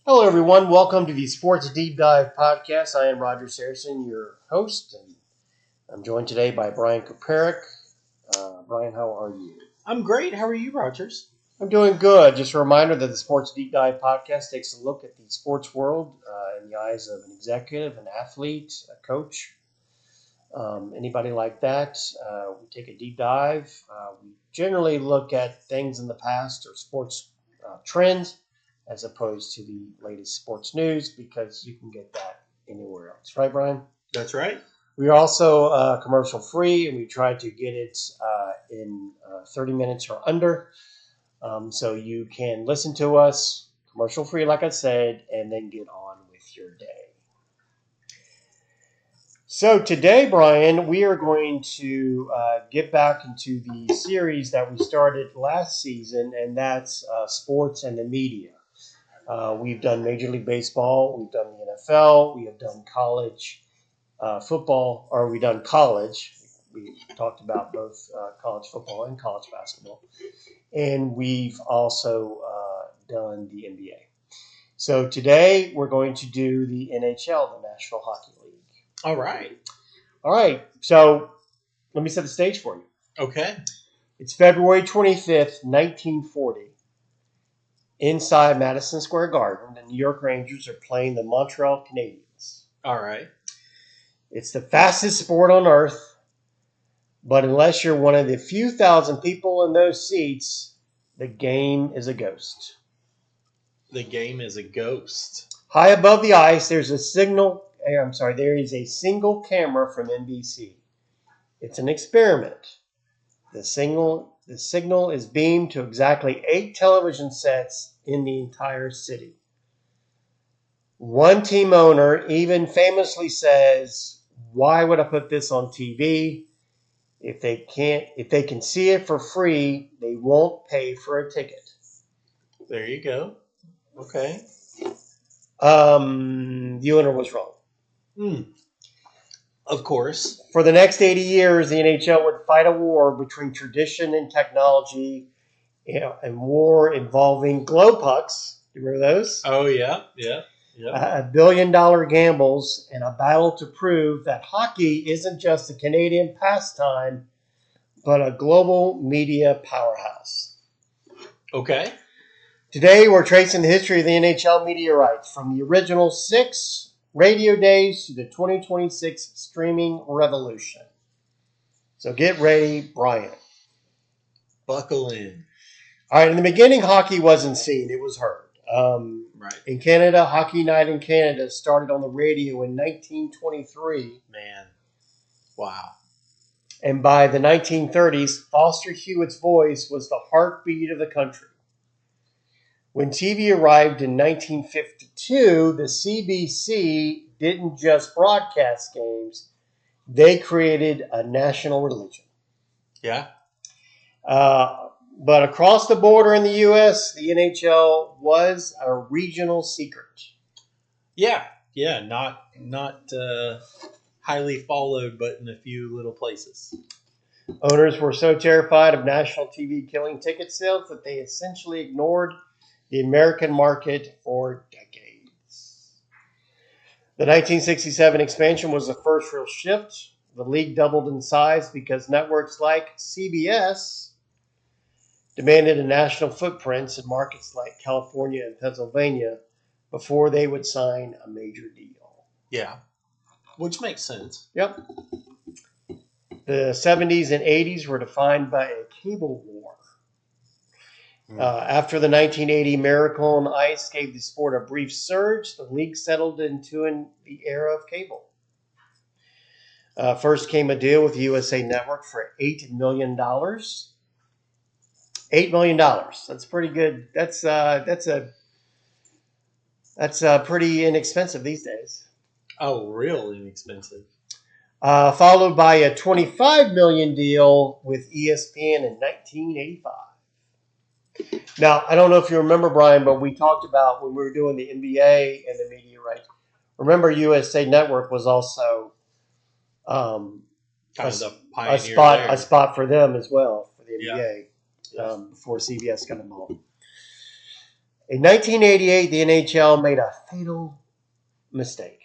Hello, everyone. Welcome to the Sports Deep Dive Podcast. I am Roger Saracen, your host, and I'm joined today by Brian Koparik. Brian, how are you? I'm great. How are you, Rogers? I'm doing good. Just a reminder that the Sports Deep Dive Podcast takes a look at the sports world in the eyes of an executive, an athlete, a coach, anybody like that. We take a deep dive. We generally look at things in the past or sports trends as opposed to the latest sports news because you can get that anywhere else. Right, Brian? That's right. We are also commercial free, and we try to get it in 30 minutes or under. So you can listen to us commercial free, like I said, and then get on with your day. So today, Brian, we are going to get back into the series that we started last season, and that's sports and the media. We've done Major League Baseball, we've done the NFL, we have done college football, or we've done college. We talked about both college football and college basketball. And we've also done the NBA. So today we're going to do the NHL, the National Hockey League. All right. All right. So let me set the stage for you. Okay. It's February 25th, 1940. Inside Madison Square Garden, the New York Rangers are playing the Montreal Canadiens. All right. It's the fastest sport on earth, but unless you're one of the few thousand people in those seats, the game is a ghost. The game is a ghost. High above the ice, there is a single camera from NBC. It's an experiment. The signal is beamed to exactly 8 television sets in the entire city. One team owner even famously says, "Why would I put this on TV? If they can see it for free, they won't pay for a ticket." There you go. Okay. The owner was wrong. Of course. For the next 80 years, the NHL would fight a war between tradition and technology, and war involving glow pucks. You remember those? Oh, yeah. $1 billion gambles, and a battle to prove that hockey isn't just a Canadian pastime, but a global media powerhouse. Okay. Today, we're tracing the history of the NHL media rights from the original 6 radio days to the 2026 streaming revolution. So get ready, Brian. Buckle in. All right, in the beginning, hockey wasn't seen. It was heard. Right. In Canada, Hockey Night in Canada started on the radio in 1923. Man. Wow. And by the 1930s, Foster Hewitt's voice was the heartbeat of the country. When TV arrived in 1952, the CBC didn't just broadcast games. They created a national religion. Yeah. But across the border in the U.S., the NHL was a regional secret. Yeah. Not highly followed, but in a few little places. Owners were so terrified of national TV killing ticket sales that they essentially ignored the American market for decades. The 1967 expansion was the first real shift. The league doubled in size because networks like CBS demanded a national footprint in markets like California and Pennsylvania before they would sign a major deal. Yeah. Which makes sense. Yep. The 70s and 80s were defined by a cable war. After the 1980 Miracle on Ice gave the sport a brief surge, the league settled into the era of cable. First came a deal with the USA Network for $8 million. $8 million. That's pretty good. That's pretty inexpensive these days. Oh, real inexpensive. Followed by a $25 million deal with ESPN in 1985. Now, I don't know if you remember, Brian, but we talked about when we were doing the NBA and the media rights. Remember, USA Network was also a spot for them as well for the NBA before CBS got involved. In 1988, the NHL made a fatal mistake.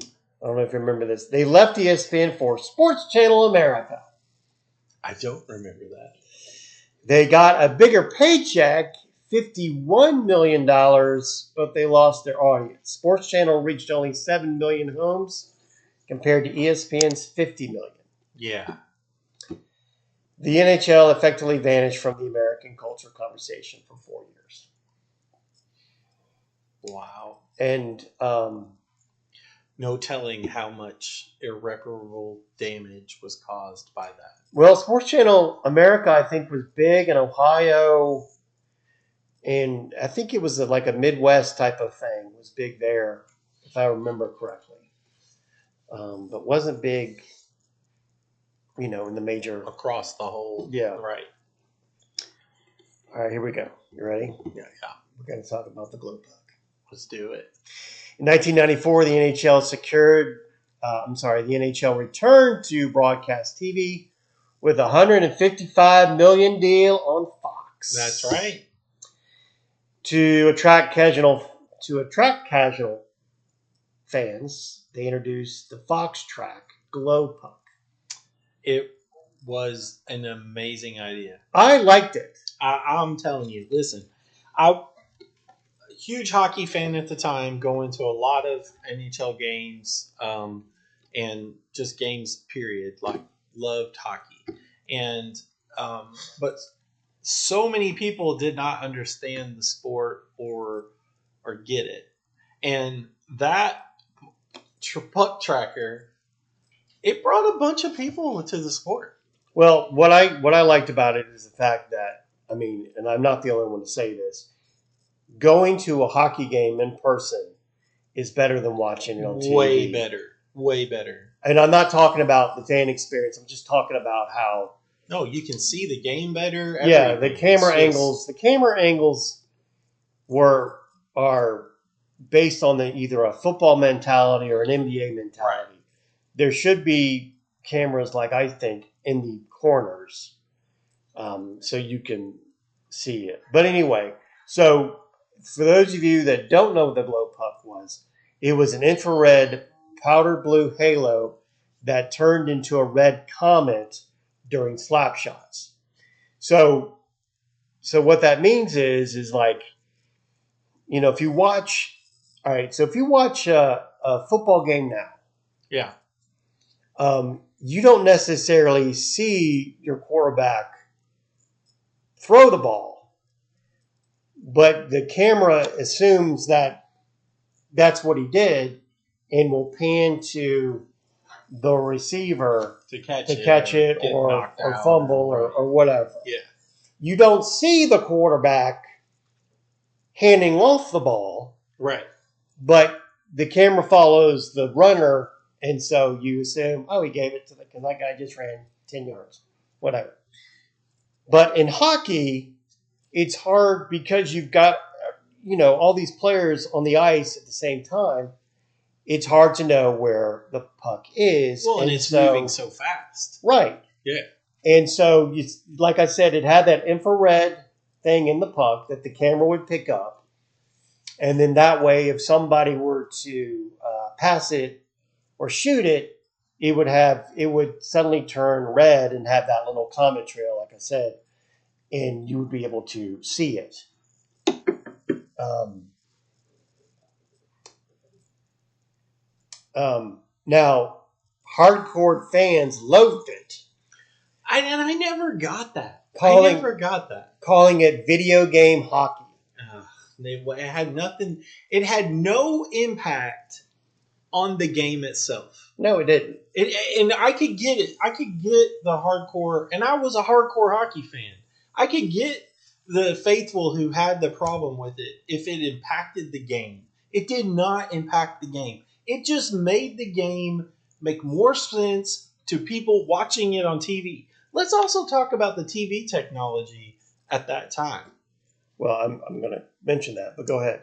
I don't know if you remember this. They left ESPN for Sports Channel America. I don't remember that. They got a bigger paycheck, $51 million, but they lost their audience. Sports Channel reached only 7 million homes compared to ESPN's 50 million. Yeah. The NHL effectively vanished from the American culture conversation for 4 years. Wow. And no telling how much irreparable damage was caused by that. well, Sports Channel America, I think, was big in Ohio, and I think it was like a Midwest type of thing. It was big there, if I remember correctly, but wasn't big, in the major. Across the whole. Yeah. Right. All right, here we go. You ready? Yeah. We're going to talk about the glow puck. Let's do it. In 1994, the NHL returned to broadcast TV with a $155 million deal on Fox. That's right. To attract casual fans, they introduced the Fox Track glow puck. It was an amazing idea. I liked it. I'm telling you, listen, I'm a huge hockey fan at the time, going to a lot of NHL games and just games, period. Like, loved hockey. And but so many people did not understand the sport or get it. And that puck tracker, it brought a bunch of people to the sport. Well, what I liked about it is the fact that, and I'm not the only one to say this, going to a hockey game in person is better than watching it on TV. Way better. And I'm not talking about the fan experience. I'm just talking about how. No, you can see the game better. Yeah, the camera angles. The camera angles are based on either a football mentality or an NBA mentality. Right. There should be cameras, like I think, in the corners, so you can see it. But anyway, so for those of you that don't know what the glow puck was, it was an infrared powder blue halo that turned into a red comet during slap shots. So what that means is like, if you watch, all right, so if you watch a football game now, yeah, you don't necessarily see your quarterback throw the ball, but the camera assumes that that's what he did and will pan to the receiver to catch it or fumble or whatever. Yeah. You don't see the quarterback handing off the ball. Right. But the camera follows the runner, and so you assume, he gave it to because that guy just ran 10 yards, whatever. But in hockey, it's hard because you've got, all these players on the ice at the same time. It's hard to know where the puck is. Well, and it's moving so fast. Right. Yeah. And so, like I said, it had that infrared thing in the puck that the camera would pick up. And then that way, if somebody were to pass it or shoot it, it would suddenly turn red and have that little comet trail, like I said, and you would be able to see it. Now, hardcore fans loathed it. I never got that. Calling it video game hockey. It had nothing. It had no impact on the game itself. No, it didn't. And I could get it. I could get the hardcore, and I was a hardcore hockey fan. I could get the faithful who had the problem with it if it impacted the game. It did not impact the game. It just made the game make more sense to people watching it on TV. Let's also talk about the TV technology at that time. Well, I'm going to mention that, but go ahead.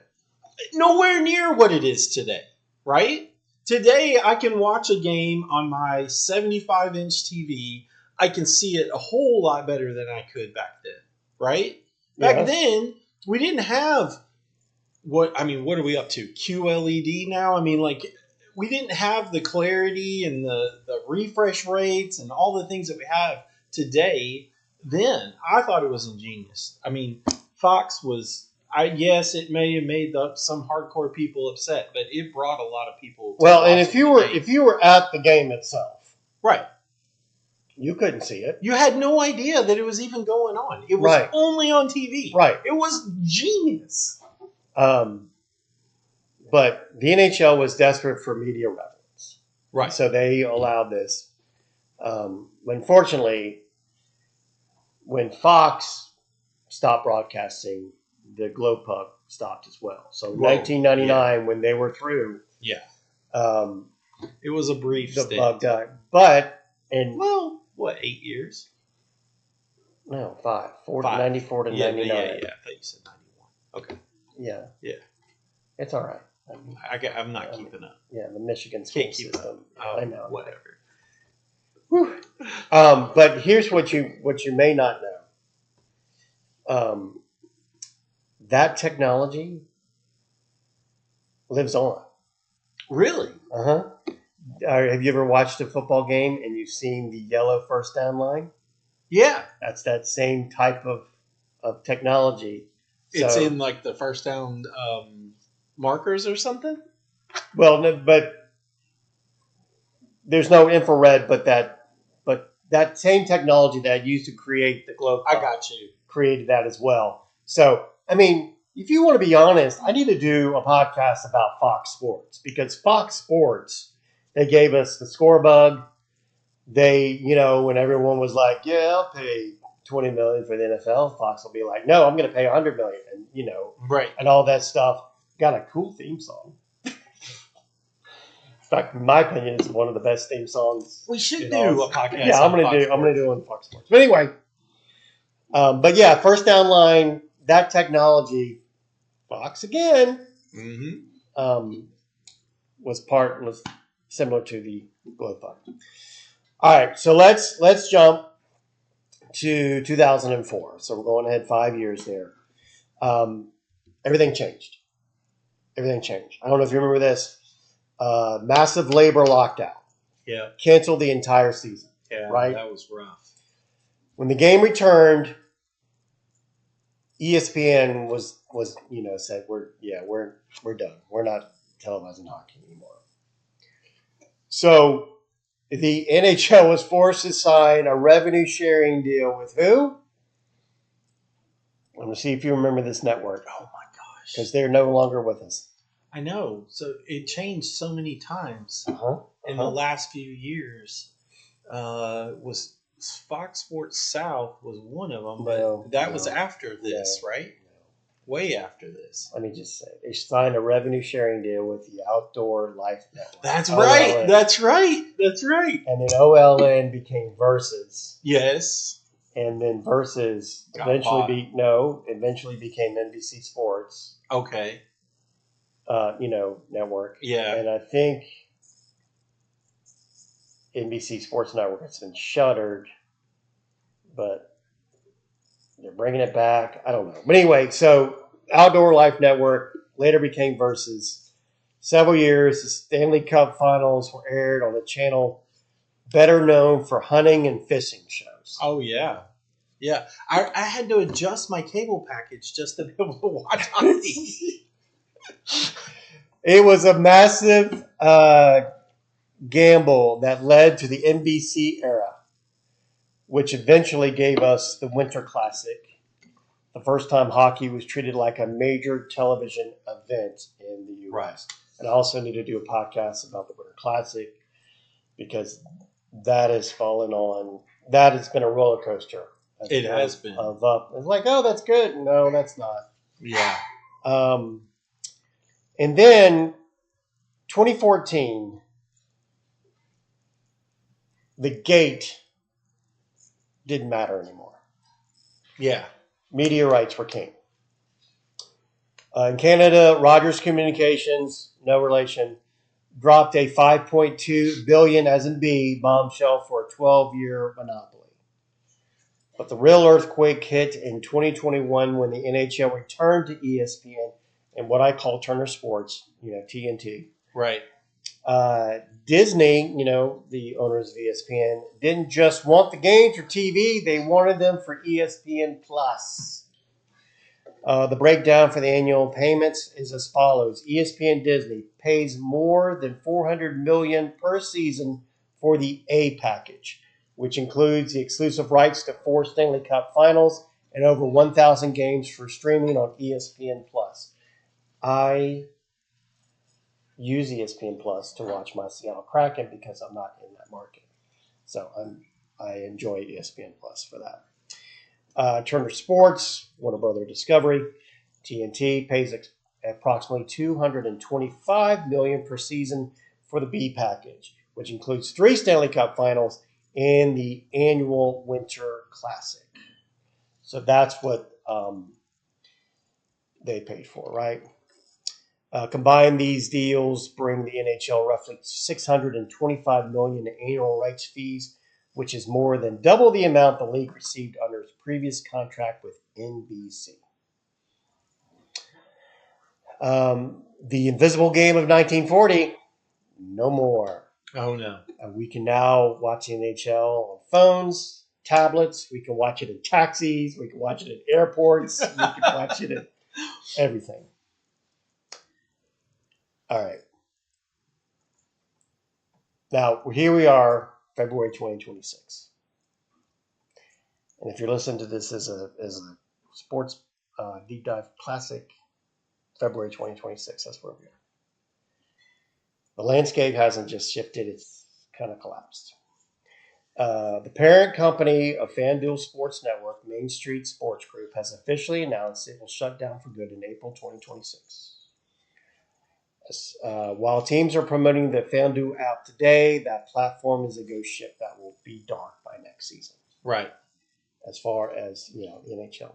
Nowhere near what it is today, right? Today, I can watch a game on my 75-inch TV. I can see it a whole lot better than I could back then, right? Back then, we didn't have what are we up to? QLED now? I mean, like, we didn't have the clarity and the refresh rates and all the things that we have today. Then I thought it was ingenious. I mean, Fox was. Yes, it may have made some hardcore people upset, but it brought a lot of people. Well, and if you were at the game itself, right, you couldn't see it. You had no idea that it was even going on. It was only on TV. Right. It was genius. But the NHL was desperate for media revenue. Right. So they allowed this. Unfortunately, when Fox stopped broadcasting, the Globe Puck stopped as well. So 1999, when they were through, it was a brief the stint. Puck died. But 8 years? No, 5. 5. 94 to 99. Yeah. I thought you said 91. Okay. Yeah. Yeah. It's all right. I'm not keeping up. Yeah, the Michigan school system. I know. Whatever. Whew. But here's what you may not know. That technology lives on. Really? Uh-huh. Have you ever watched a football game and you've seen the yellow first down line? Yeah. That's that same type of technology. It's in like the first down markers or something? Well, no, but there's no infrared, but that same technology that I used to create the Globe Puck, I got you. created that as well. So, I mean, if you want to be honest, I need to do a podcast about Fox Sports because Fox Sports, they gave us the score bug. They, when everyone was like, yeah, I'll pay $20 million for the NFL, Fox will be like, no, I'm going to pay $100 million, and right, and all that stuff. Got a cool theme song. In fact, in my opinion, it's one of the best theme songs. We should do a podcast. Yeah, I'm going to do it on Fox Sports. But anyway, but yeah, first down line, that technology, Fox again, was similar to the Globe Puck. All right, so let's jump to 2004. So we're going ahead 5 years there. Everything changed. I don't know if you remember this. Massive labor lockdown. Yeah. Canceled the entire season. Yeah, right? That was rough. When the game returned, ESPN said we're done. We're not televising hockey anymore. So the NHL was forced to sign a revenue sharing deal with who? Let me see if you remember this network. Oh my gosh. Because they're no longer with us. I know. So it changed so many times in the last few years. Was Fox Sports South was one of them, but that was after this, right? No. Way after this. Let me just say, they signed a revenue sharing deal with the Outdoor Life Network. That's right. That's right. And then OLN became Versus. Yes. And then Versus eventually became NBC Sports. Okay. Network. Yeah. And I think NBC Sports Network has been shuttered, but they're bringing it back. I don't know. But anyway, so Outdoor Life Network later became Versus. Several years, the Stanley Cup Finals were aired on the channel better known for hunting and fishing shows. Oh, yeah. Yeah. I had to adjust my cable package just to be able to watch hockey. It was a massive gamble that led to the NBC era, which eventually gave us the Winter Classic, the first time hockey was treated like a major television event in the U.S. Right. And I also need to do a podcast about the Winter Classic because that has been a roller coaster. It has been. Of up. It's like, oh, that's good. No, that's not. Yeah. And then 2014, the gate didn't matter anymore. Yeah. Media rights were king. In Canada, Rogers Communications, no relation, dropped a $5.2 billion, as in B, bombshell for a 12-year monopoly. But the real earthquake hit in 2021 when the NHL returned to ESPN and what I call Turner Sports, TNT. Right. Disney, the owners of ESPN, didn't just want the games for TV; they wanted them for ESPN Plus. The breakdown for the annual payments is as follows: ESPN Disney pays more than $400 million per season for the A package, which includes the exclusive rights to 4 Stanley Cup Finals and over 1,000 games for streaming on ESPN Plus. I use ESPN Plus to watch my Seattle Kraken because I'm not in that market, so I enjoy ESPN Plus for that. Turner Sports, Warner Brother Discovery, TNT pays approximately $225 million per season for the B package, which includes 3 Stanley Cup Finals and the annual Winter Classic. So that's what they paid for, right? Combined, these deals bring the NHL roughly $625 million in annual rights fees, which is more than double the amount the league received under its previous contract with NBC. The Invisible Game of 1940, no more. Oh, no. We can now watch the NHL on phones, tablets. We can watch it in taxis. We can watch it at airports. We can watch it at everything. All right. Now, here we are, February 2026. And if you're listening to this as a sports deep dive classic, February 2026, that's where we are. The landscape hasn't just shifted, it's kind of collapsed. The parent company of FanDuel Sports Network, Main Street Sports Group, has officially announced it will shut down for good in April 2026. While teams are promoting the FanDuel app today, that platform is a ghost ship that will be dark by next season. Right. As far as the NHL.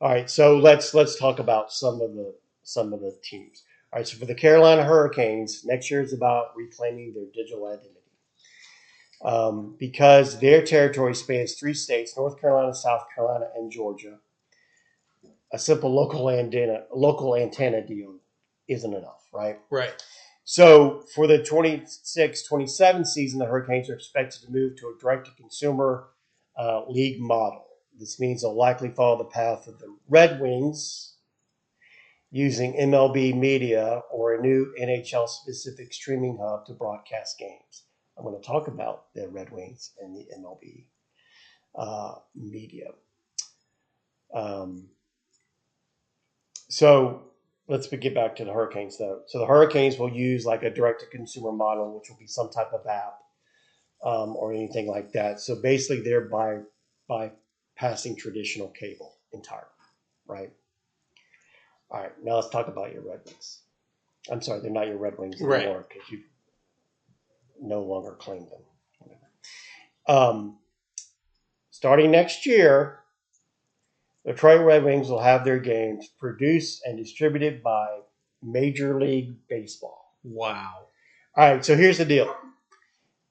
All right, so let's talk about some of the teams. All right, so for the Carolina Hurricanes, next year is about reclaiming their digital identity. Because their territory spans 3 states, North Carolina, South Carolina, and Georgia, a simple local antenna deal isn't enough, right? Right. So for the 26-27 season, the Hurricanes are expected to move to a direct-to-consumer league model. This means they'll likely follow the path of the Red Wings, using MLB media or a new NHL-specific streaming hub to broadcast games. I'm going to talk about the Red Wings and the MLB media. So let's get back to the Hurricanes, though. So the Hurricanes will use like a direct-to-consumer model, which will be some type of app or anything like that. So basically, they're bypassing traditional cable entirely, right? All right, now let's talk about your Red Wings. I'm sorry, they're not your Red Wings anymore because you no longer claim them. Starting next year, the Detroit Red Wings will have their games produced and distributed by Major League Baseball. Wow. All right, so here's the deal.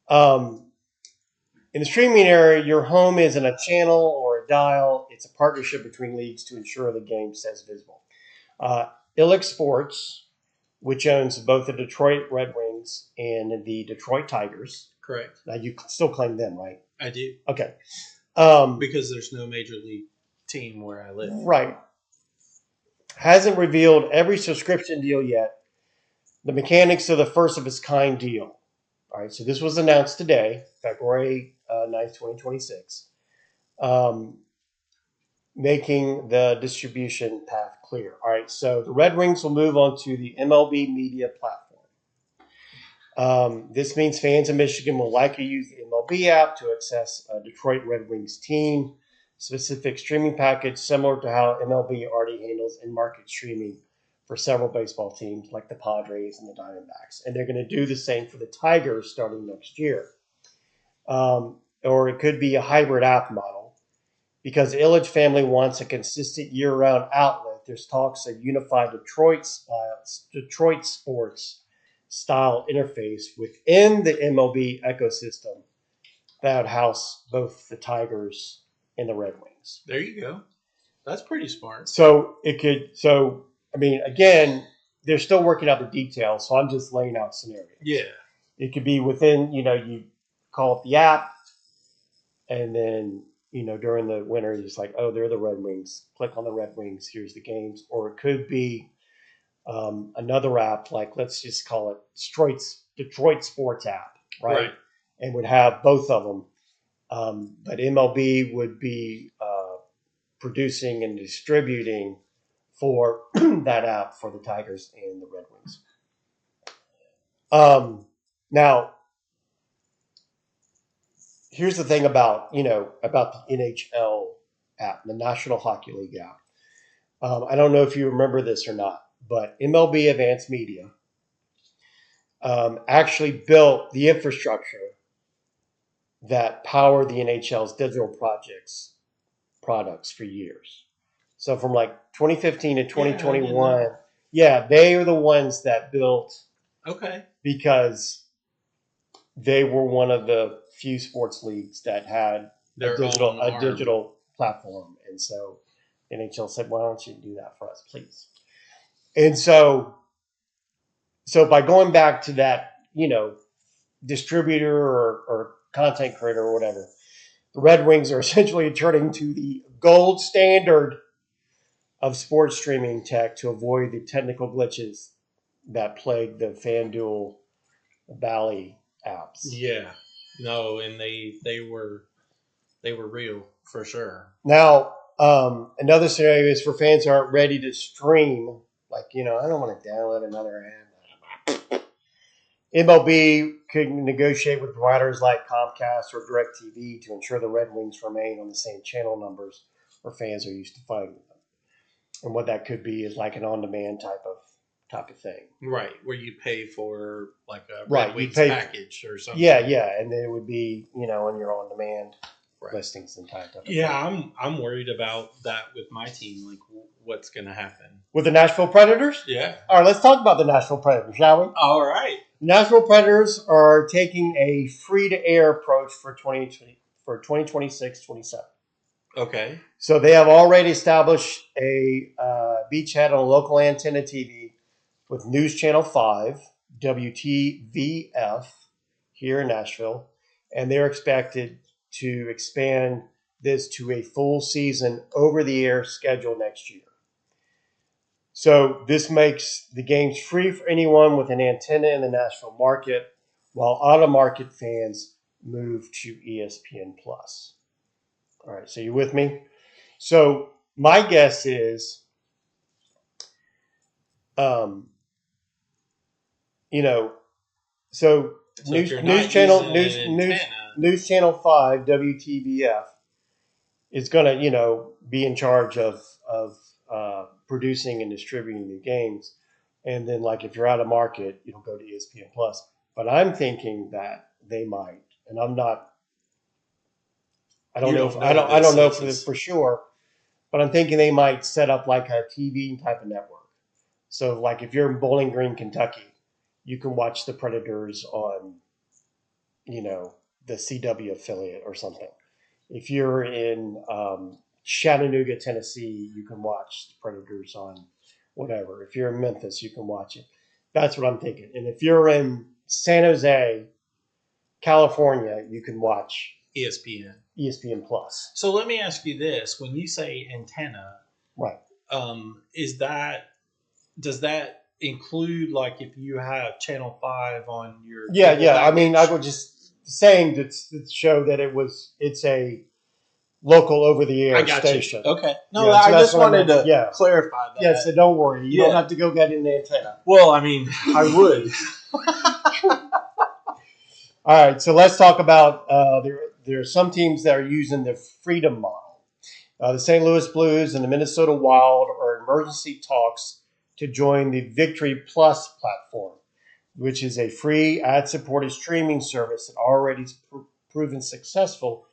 In the streaming era, your home isn't a channel or a dial. It's a partnership between leagues to ensure the game stays visible. Illick Sports, which owns both the Detroit Red Wings and the Detroit Tigers. Correct. Now, you still claim them, right? I do. Okay. Because there's no major league team where I live. Right. Hasn't revealed every subscription deal yet. The mechanics of the first of its kind deal. All right, so this was announced today, February 9th, 2026, making the distribution path clear. All right, so the Red Wings will move on to the MLB media platform. This means fans in Michigan will likely use the MLB app to access a Detroit Red Wings team specific streaming package, similar to how MLB already handles in-market streaming for several baseball teams like the Padres and the Diamondbacks. And they're going to do the same for the Tigers starting next year. Or it could be a hybrid app model. Because the Illich family wants a consistent year-round outlet, there's talks of unified Detroit sports style interface within the MLB ecosystem that would house both the Tigers and the Red Wings. There you go. That's pretty smart. So it could. So I mean, again, they're still working out the details. So I'm just laying out scenarios. Yeah. It could be within. You call it the app, and then during the winter, it's like, oh, they're the Red Wings. Click on the Red Wings. Here's the games. Or it could be another app, like let's just call it Detroit Sports app, right? And would have both of them. But MLB would be producing and distributing for that app for the Tigers and the Red Wings. Now, here's the thing about the NHL app, the National Hockey League app. I don't know if you remember this or not, but MLB Advanced Media actually built the infrastructure that power the NHL's digital products for years. So from like 2015 to 2021, they are the ones that built. Okay. Because they were one of the few sports leagues that had a digital platform, and so NHL said, "Why don't you do that for us, please?" And so by going back to that, distributor or content creator or whatever, the Red Wings are essentially turning to the gold standard of sports streaming tech to avoid the technical glitches that plague the FanDuel Valley apps. Yeah. No, and they were real for sure. Now, another scenario is for fans who aren't ready to stream. Like, I don't want to download another app. MLB could negotiate with providers like Comcast or DirecTV to ensure the Red Wings remain on the same channel numbers where fans are used to finding them. And what that could be is like an on-demand type of thing. Right, where you pay for like a Red Wings package or something. Yeah, and then it would be, on your on-demand listings and type of thing. Yeah, I'm worried about that with my team, like what's going to happen. With the Nashville Predators? Yeah. All right, let's talk about the Nashville Predators, shall we? All right. Nashville Predators are taking a free-to-air approach for 2026-27. Okay. So they have already established a beachhead on a local antenna TV with News Channel 5, WTVF, here in Nashville, and they're expected to expand this to a full season over-the-air schedule next year. So this makes the games free for anyone with an antenna in the Nashville market, while out-of-market fans move to ESPN+. All right, so you with me? So my guess is, News Channel 5, WTVF, is going to, be in charge of producing and distributing the games. And then, like, if you're out of market, you'll go to ESPN+. But I'm thinking that they might, and I don't know for sure, but I'm thinking they might set up like a TV type of network. So, like, if you're in Bowling Green, Kentucky, you can watch the Predators on, the CW affiliate or something. If you're in Chattanooga, Tennessee, you can watch the Predators on whatever. If you're in Memphis, you can watch it. That's what I'm thinking. And if you're in San Jose, California, you can watch ESPN Plus. So let me ask you this: when you say antenna, right? Does that include, like, if you have Channel 5 on your package? I mean, I was just saying to show that it's a local over-the-air station. You. Okay. No, I just wanted to clarify that. Yeah, so don't worry. You don't have to go get an antenna. Well, I mean, I would. All right, so let's talk about there are some teams that are using the Freedom model. The St. Louis Blues and the Minnesota Wild are in emergency talks to join the Victory Plus platform, which is a free ad-supported streaming service that already has proven successful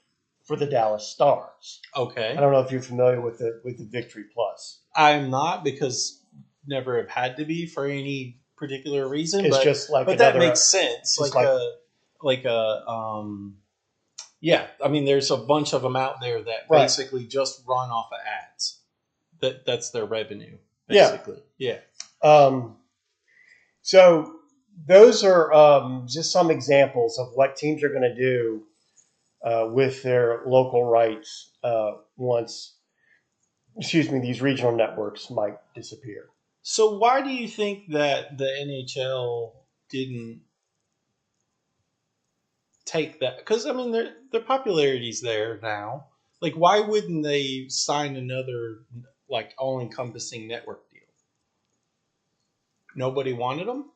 for the Dallas Stars. Okay. I don't know if you're familiar with the Victory Plus. I'm not, because never have had to be for any particular reason. It's just like, but that makes sense. Yeah, I mean, there's a bunch of them out there that Right. basically just run off of ads. That's their revenue, Yeah. basically. Yeah. So those are just some examples of what teams are going to do with their local rights once, these regional networks might disappear. So why do you think that the NHL didn't take that? Because I mean, their popularity's there now. Like, why wouldn't they sign another like all-encompassing network deal? Nobody wanted them.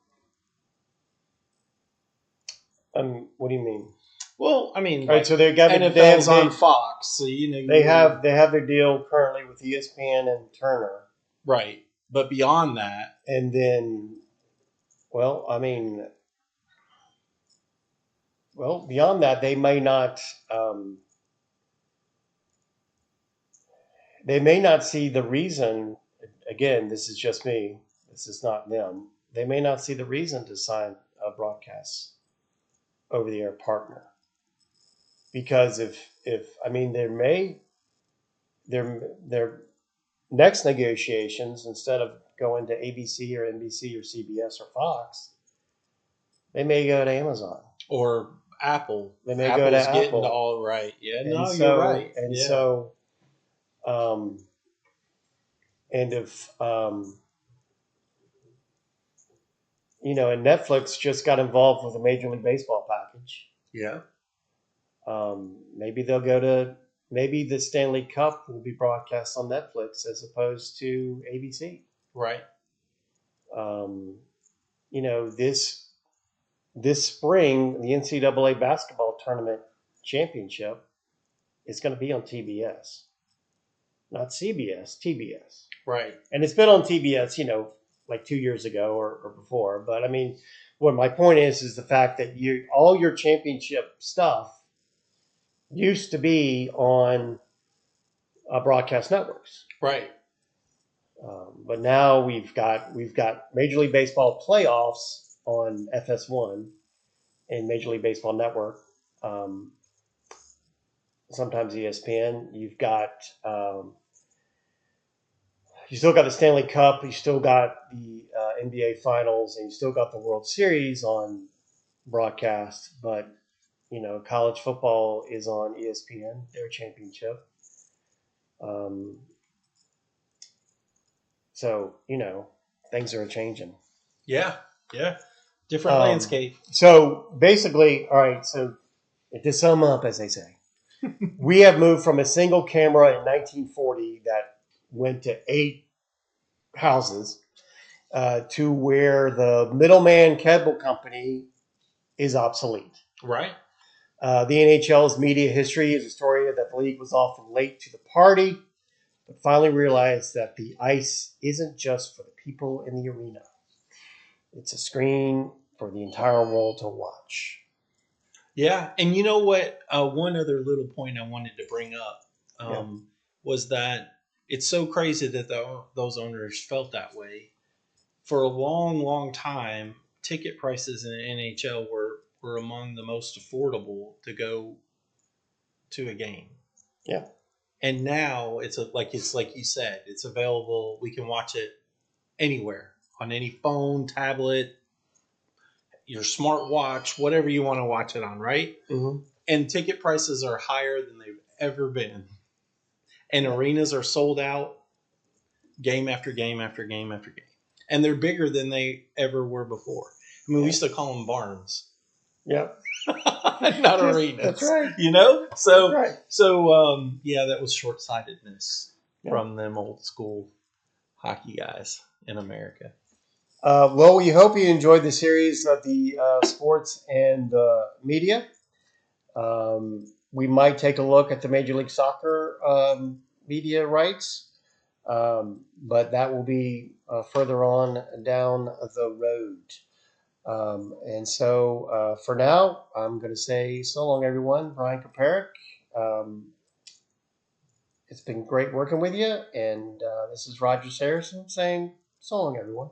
What do you mean? Well, I mean, All right, like so they got NFL's on Fox, so they have their deal currently with ESPN and Turner, right. But beyond that, and then, well, I mean, beyond that, they may not. They may not see the reason. Again, this is just me. This is not them. They may not see the reason to sign a broadcast over-the-air partner, because if I mean, their next negotiations, instead of going to ABC or NBC or CBS or Fox, they may go to Amazon or Apple, They may go to Apple's getting to Apple. all right. Yeah, And no, you're right. and Yeah, so um, and if and Netflix just got involved with a Major League Baseball package. yeah, Maybe they'll go to maybe the Stanley Cup will be broadcast on Netflix as opposed to ABC. right. Um, this spring, the NCAA basketball tournament championship is going to be on TBS, not CBS, TBS. Right. And it's been on TBS, like 2 years ago or before. But I mean, what my point is the fact that all your championship stuff used to be on broadcast networks. Right. But now we've got Major League Baseball playoffs on FS1 and Major League Baseball Network. Sometimes ESPN. You still got the Stanley Cup. You still got the NBA Finals, and you still got the World Series on broadcast. But college football is on ESPN, their championship. So things are changing. Yeah. Yeah. Different landscape. So basically, all right. So to sum up, as they say, we have moved from a single camera in 1940 that went to 8 houses to where the middleman cable company is obsolete. Right. The NHL's media history is a story that the league was often late to the party, but finally realized that the ice isn't just for the people in the arena. It's a screen for the entire world to watch. Yeah. And you know what? One other little point I wanted to bring up was that it's so crazy that those owners felt that way. For a long, long time, ticket prices in the NHL were among the most affordable to go to a game. Yeah. And now it's like you said, it's available. We can watch it anywhere on any phone, tablet, your smart watch, whatever you want to watch it on, right? Mm-hmm. And ticket prices are higher than they've ever been. And arenas are sold out game after game after game after game. And they're bigger than they ever were before. I mean, we used to call them barns. Yep. Not arenas. That's right. So, That's right. So, that was short-sightedness from them old school hockey guys in America. Well, we hope you enjoyed the series of the sports and media. We might take a look at the Major League Soccer media rights, but that will be further on down the road. And so for now, I'm going to say so long, everyone. Brian Kaparick. It's been great working with you. And this is Roger Saracen saying so long, everyone.